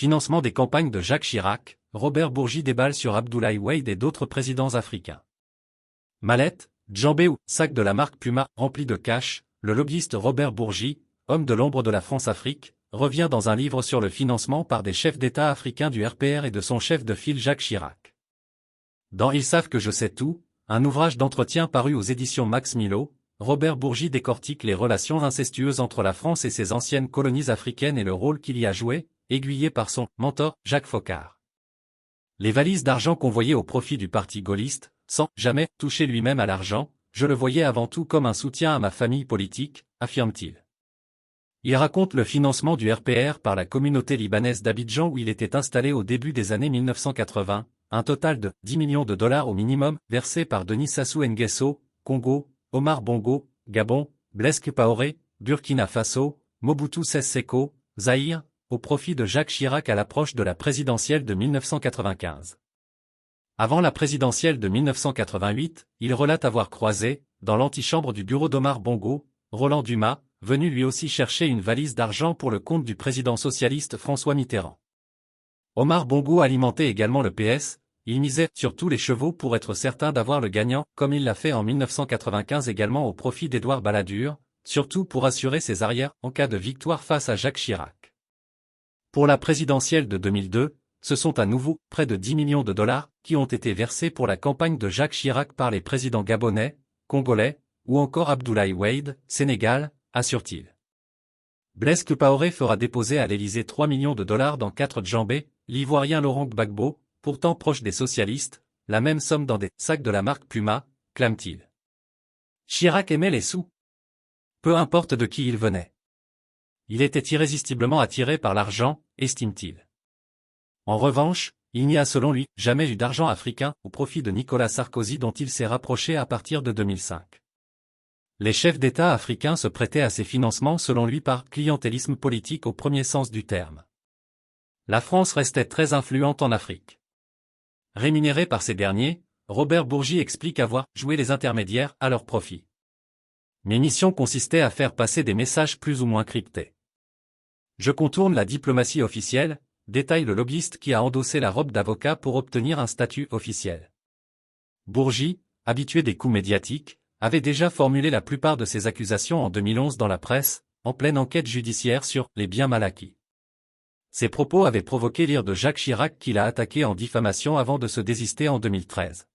Financement des campagnes de Jacques Chirac, Robert Bourgi déballe sur Abdoulaye Wade et d'autres présidents africains. Mallette, djembé ou sac de la marque Puma rempli de cash, le lobbyiste Robert Bourgi, homme de l'ombre de la France-Afrique, revient dans un livre sur le financement par des chefs d'État africains du RPR et de son chef de file Jacques Chirac. Dans Ils savent que je sais tout, un ouvrage d'entretien paru aux éditions Max Milo, Robert Bourgi décortique les relations incestueuses entre la France et ses anciennes colonies africaines et le rôle qu'il y a joué, aiguillé par son mentor, Jacques Foccart. Les valises d'argent convoyées au profit du parti gaulliste, sans jamais toucher lui-même à l'argent, je le voyais avant tout comme un soutien à ma famille politique, affirme-t-il. Il raconte le financement du RPR par la communauté libanaise d'Abidjan où il était installé au début des années 1980, un total de 10 millions de dollars au minimum versés par Denis Sassou Nguesso, Congo, Omar Bongo, Gabon, Blaise Compaoré, Burkina Faso, Mobutu Sese Seko, Zaïre, au profit de Jacques Chirac à l'approche de la présidentielle de 1995. Avant la présidentielle de 1988, il relate avoir croisé, dans l'antichambre du bureau d'Omar Bongo, Roland Dumas, venu lui aussi chercher une valise d'argent pour le compte du président socialiste François Mitterrand. Omar Bongo alimentait également le PS, il misait sur tous les chevaux pour être certain d'avoir le gagnant, comme il l'a fait en 1995 également au profit d'Édouard Balladur, surtout pour assurer ses arrières en cas de victoire face à Jacques Chirac. Pour la présidentielle de 2002, ce sont à nouveau près de 10 millions de dollars qui ont été versés pour la campagne de Jacques Chirac par les présidents gabonais, congolais, ou encore Abdoulaye Wade, Sénégal, assure-t-il. Blaise Compaoré fera déposer à l'Élysée 3 millions de dollars dans 4 djembés, l'Ivoirien Laurent Gbagbo, pourtant proche des socialistes, la même somme dans des sacs de la marque Puma, clame-t-il. Chirac aimait les sous. Peu importe de qui il venait. Il était irrésistiblement attiré par l'argent, estime-t-il. En revanche, il n'y a selon lui jamais eu d'argent africain au profit de Nicolas Sarkozy dont il s'est rapproché à partir de 2005. Les chefs d'État africains se prêtaient à ces financements selon lui par clientélisme politique au premier sens du terme. La France restait très influente en Afrique. Rémunéré par ces derniers, Robert Bourgi explique avoir joué les intermédiaires à leur profit. Mes missions consistaient à faire passer des messages plus ou moins cryptés. Je contourne la diplomatie officielle, détaille le lobbyiste qui a endossé la robe d'avocat pour obtenir un statut officiel. Bourgi, habitué des coups médiatiques, avait déjà formulé la plupart de ses accusations en 2011 dans la presse, en pleine enquête judiciaire sur les biens mal acquis. Ses propos avaient provoqué l'ire de Jacques Chirac qu'il a attaqué en diffamation avant de se désister en 2013.